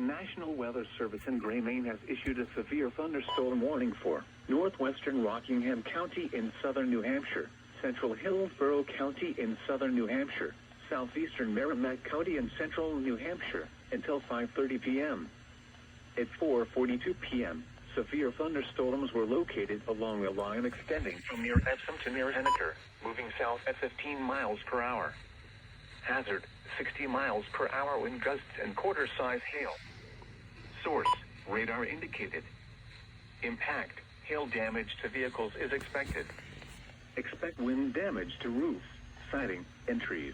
National Weather Service in Gray, Maine has issued a severe thunderstorm warning for northwestern Rockingham County in southern New Hampshire, central Hillsborough County in southern New Hampshire, southeastern Merrimack County in central New Hampshire, until 5:30 p.m. At 4:42 p.m., severe thunderstorms were located along a line extending from near Epsom to near Henniker, moving south at 15 miles per hour. Hazard, 60 miles per hour wind gusts and quarter-size hail. Source, radar indicated. Impact, hail damage to vehicles is expected. Expect wind damage to roofs, siding, and trees.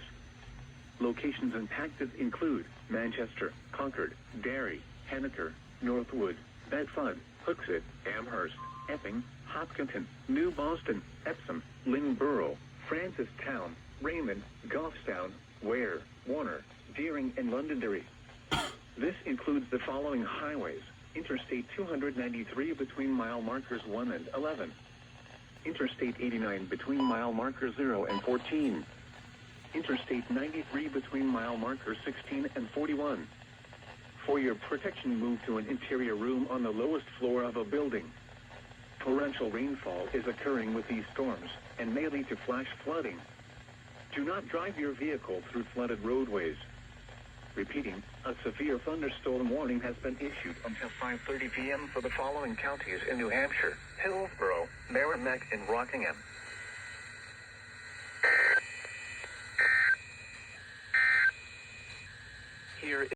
Locations impacted include Manchester, Concord, Derry, Henniker, Northwood, Bedford, Hooksett, Amherst, Epping, Hopkinton, New Boston, Epsom, Lynnborough, Francistown, Raymond, Goffstown, Ware, Warner, Deering, and Londonderry. This includes the following highways: Interstate 293 between mile markers 1 and 11. Interstate 89 between mile markers 0 and 14. Interstate 93 between mile markers 16 and 41. For your protection, move to an interior room on the lowest floor of a building. Torrential rainfall is occurring with these storms and may lead to flash flooding. Do not drive your vehicle through flooded roadways. Repeating, a severe thunderstorm warning has been issued until 5:30 p.m. for the following counties in New Hampshire: Hillsborough, Merrimack, and Rockingham.